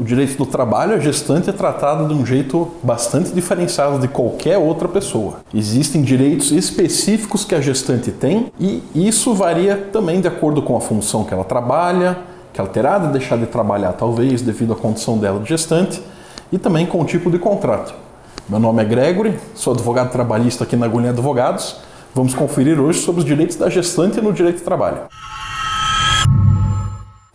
direito do trabalho, a gestante é tratada de um jeito bastante diferenciado de qualquer outra pessoa. Existem direitos específicos que a gestante tem e isso varia também de acordo com a função que ela trabalha, que ela terá de deixar de trabalhar talvez devido à condição dela de gestante e também com o tipo de contrato. Meu nome é Gregory, sou advogado trabalhista aqui na Agulha Advogados. Vamos conferir hoje sobre os direitos da gestante no direito do trabalho.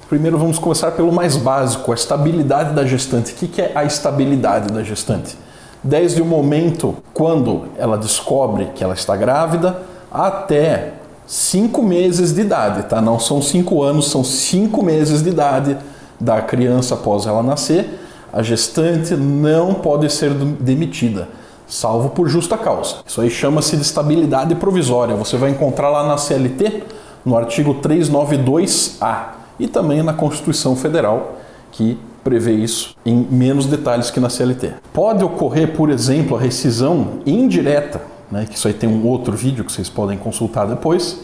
Primeiro vamos começar pelo mais básico, a estabilidade da gestante. O que é a estabilidade da gestante? Desde o momento quando ela descobre que ela está grávida até 5 meses de idade, tá? Não são 5 anos, são 5 meses de idade da criança após ela nascer. A gestante não pode ser demitida, salvo por justa causa. Isso aí chama-se de estabilidade provisória. Você vai encontrar lá na CLT, no artigo 392-A. E também na Constituição Federal, que prevê isso em menos detalhes que na CLT. Pode ocorrer, por exemplo, a rescisão indireta, né, que isso aí tem um outro vídeo que vocês podem consultar depois,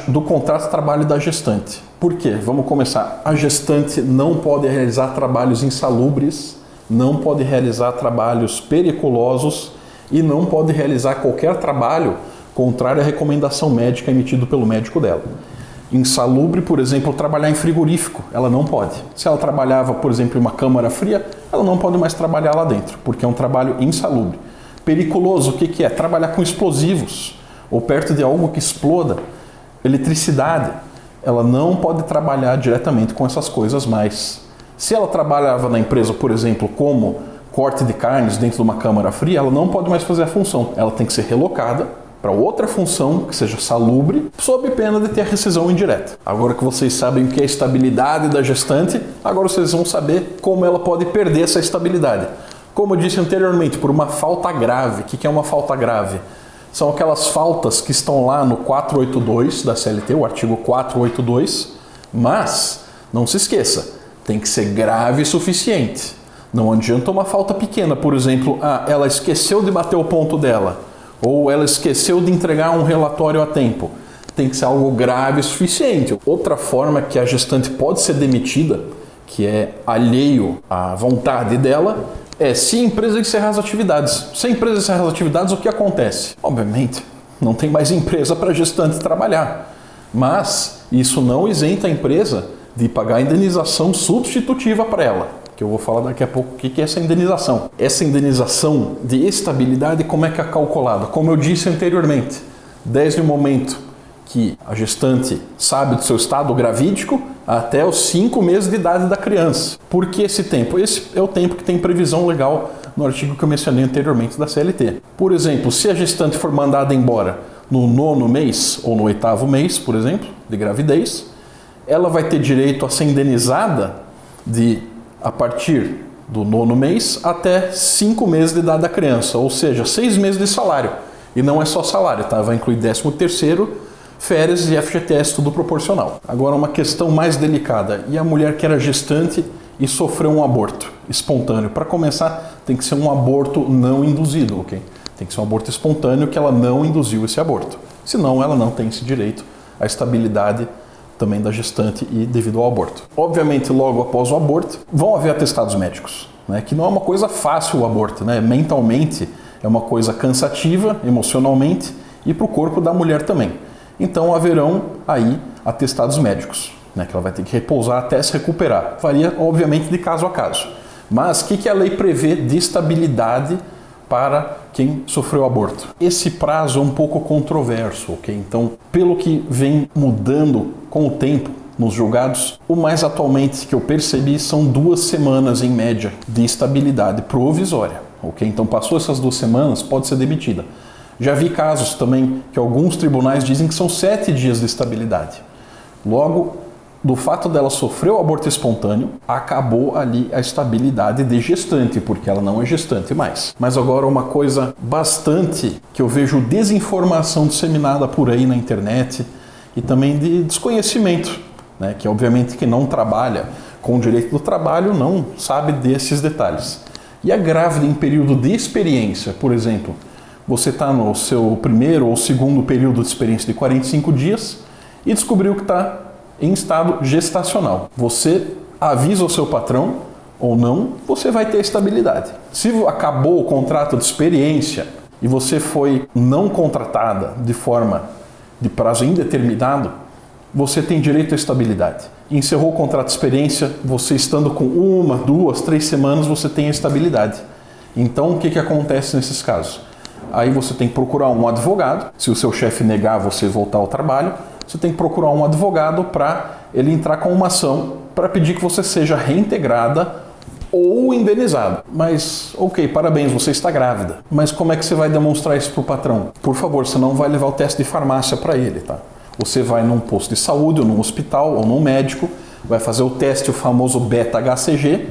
do contrato de trabalho da gestante. Por quê? Vamos começar. A gestante não pode realizar trabalhos insalubres, não pode realizar trabalhos periculosos e não pode realizar qualquer trabalho contrário à recomendação médica emitida pelo médico dela. Insalubre, por exemplo, trabalhar em frigorífico, ela não pode. Se ela trabalhava, por exemplo, em uma câmara fria, ela não pode mais trabalhar lá dentro, porque é um trabalho insalubre. Periculoso, o que é? Trabalhar com explosivos, ou perto de algo que exploda. Eletricidade, ela não pode trabalhar diretamente com essas coisas mais. Se ela trabalhava na empresa, por exemplo, como corte de carnes dentro de uma câmara fria, ela não pode mais fazer a função. Ela tem que ser relocada para outra função que seja salubre, sob pena de ter a rescisão indireta. Agora que vocês sabem o que é a estabilidade da gestante, agora vocês vão saber como ela pode perder essa estabilidade. Como eu disse anteriormente, por uma falta grave. O que é uma falta grave? São aquelas faltas que estão lá no 482 da CLT, o artigo 482, mas não se esqueça, tem que ser grave o suficiente. Não adianta uma falta pequena, por exemplo, ela esqueceu de bater o ponto dela, ou ela esqueceu de entregar um relatório a tempo. Tem que ser algo grave o suficiente. Outra forma que a gestante pode ser demitida, que é alheio à vontade dela, é se a empresa encerrar as atividades. Se a empresa encerrar as atividades, o que acontece? Obviamente, não tem mais empresa para a gestante trabalhar. Mas isso não isenta a empresa de pagar a indenização substitutiva para ela, que eu vou falar daqui a pouco o que é essa indenização. Essa indenização de estabilidade, como é que é calculada? Como eu disse anteriormente, desde o momento que a gestante sabe do seu estado gravídico até os 5 meses de idade da criança. Por que esse tempo? Esse é o tempo que tem previsão legal no artigo que eu mencionei anteriormente da CLT. Por exemplo, se a gestante for mandada embora no 9º mês ou no 8º mês, por exemplo, de gravidez, ela vai ter direito a ser indenizada a partir do 9º mês até 5 meses de idade da criança, ou seja, 6 meses de salário. E não é só salário, tá? Vai incluir 13º, férias e FGTS, tudo proporcional. Agora uma questão mais delicada, e a mulher que era gestante e sofreu um aborto espontâneo? Para começar, tem que ser um aborto não induzido, ok? Tem que ser um aborto espontâneo que ela não induziu esse aborto. Senão ela não tem esse direito à estabilidade também da gestante e devido ao aborto. Obviamente, logo após o aborto, vão haver atestados médicos, né? Que não é uma coisa fácil o aborto, né? Mentalmente é uma coisa cansativa, emocionalmente, e para o corpo da mulher também. Então haverão aí atestados médicos, né? Que ela vai ter que repousar até se recuperar. Varia, obviamente, de caso a caso. Mas o que a lei prevê de estabilidade para quem sofreu aborto? Esse prazo é um pouco controverso, ok? Então, pelo que vem mudando com o tempo nos julgados, o mais atualmente que eu percebi são 2 semanas em média de estabilidade provisória, ok? Então, passou essas 2 semanas, pode ser demitida. Já vi casos também que alguns tribunais dizem que são 7 dias de estabilidade. Logo, do fato dela sofrer o aborto espontâneo, acabou ali a estabilidade de gestante, porque ela não é gestante mais. Mas agora uma coisa bastante que eu vejo desinformação disseminada por aí na internet e também de desconhecimento, né? Que obviamente que não trabalha com o direito do trabalho não sabe desses detalhes. E a grávida em período de experiência, por exemplo, você está no seu primeiro ou segundo período de experiência de 45 dias e descobriu que está em estado gestacional. Você avisa o seu patrão ou não, você vai ter estabilidade. Se acabou o contrato de experiência e você foi não contratada de forma de prazo indeterminado, você tem direito à estabilidade. Encerrou o contrato de experiência, você estando com 1, 2, 3 semanas, você tem a estabilidade. Então, o que acontece nesses casos? Aí você tem que procurar um advogado. Se o seu chefe negar você voltar ao trabalho, você tem que procurar um advogado para ele entrar com uma ação para pedir que você seja reintegrada ou indenizada. Mas, ok, parabéns, você está grávida. Mas como é que você vai demonstrar isso para o patrão? Por favor, você não vai levar o teste de farmácia para ele, tá? Você vai num posto de saúde, ou num hospital, ou num médico, vai fazer o teste, o famoso beta-HCG.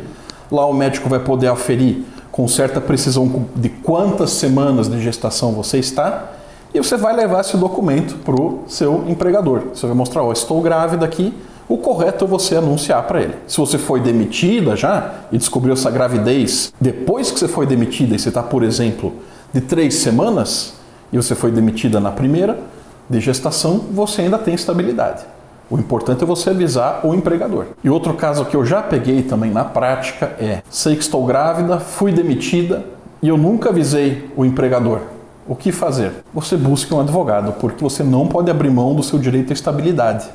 Lá o médico vai poder aferir com certa precisão de quantas semanas de gestação você está, e você vai levar esse documento para o seu empregador. Você vai mostrar, estou grávida aqui, o correto é você anunciar para ele. Se você foi demitida já e descobriu essa gravidez depois que você foi demitida, e você está, por exemplo, de 3 semanas, e você foi demitida na primeira de gestação, você ainda tem estabilidade. O importante é você avisar o empregador. E outro caso que eu já peguei também na prática é: sei que estou grávida, fui demitida e eu nunca avisei o empregador. O que fazer? Você busca um advogado, porque você não pode abrir mão do seu direito à estabilidade.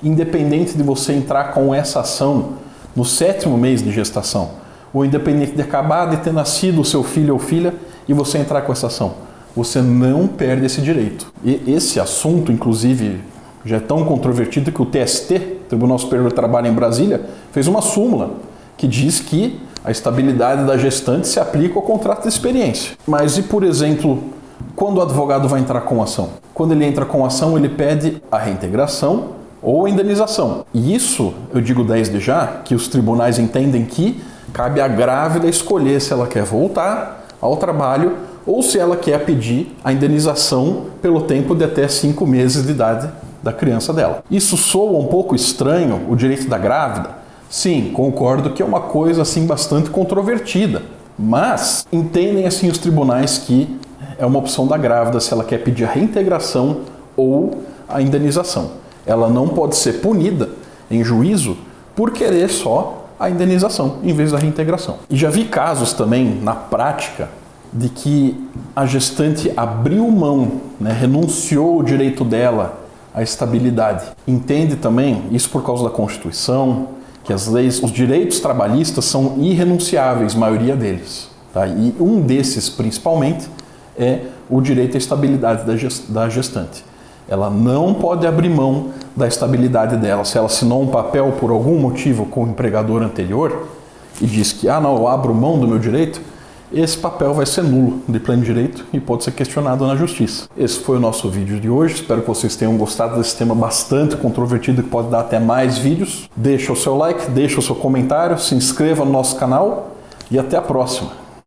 Independente de você entrar com essa ação no 7º mês de gestação, ou independente de acabar de ter nascido o seu filho ou filha e você entrar com essa ação, você não perde esse direito. E esse assunto, inclusive, já é tão controvertido que o TST, Tribunal Superior do Trabalho em Brasília, fez uma súmula que diz que a estabilidade da gestante se aplica ao contrato de experiência. Mas e, por exemplo, quando o advogado vai entrar com a ação? Quando ele entra com a ação, ele pede a reintegração ou a indenização. E isso, eu digo desde já, que os tribunais entendem que cabe à grávida escolher se ela quer voltar ao trabalho ou se ela quer pedir a indenização pelo tempo de até 5 meses de idade da criança dela. Isso soa um pouco estranho, o direito da grávida? Sim, concordo que é uma coisa assim bastante controvertida, mas entendem assim os tribunais que é uma opção da grávida se ela quer pedir a reintegração ou a indenização. Ela não pode ser punida em juízo por querer só a indenização em vez da reintegração. E já vi casos também na prática de que a gestante abriu mão, renunciou o direito dela à estabilidade. Entende também, isso por causa da Constituição, que as leis, os direitos trabalhistas são irrenunciáveis, maioria deles. Tá? E um desses, principalmente, é o direito à estabilidade da gestante. Ela não pode abrir mão da estabilidade dela. Se ela assinou um papel por algum motivo com o empregador anterior e diz que, não, eu abro mão do meu direito, esse papel vai ser nulo de pleno direito e pode ser questionado na justiça. Esse foi o nosso vídeo de hoje. Espero que vocês tenham gostado desse tema bastante controvertido que pode dar até mais vídeos. Deixa o seu like, deixa o seu comentário, se inscreva no nosso canal e até a próxima.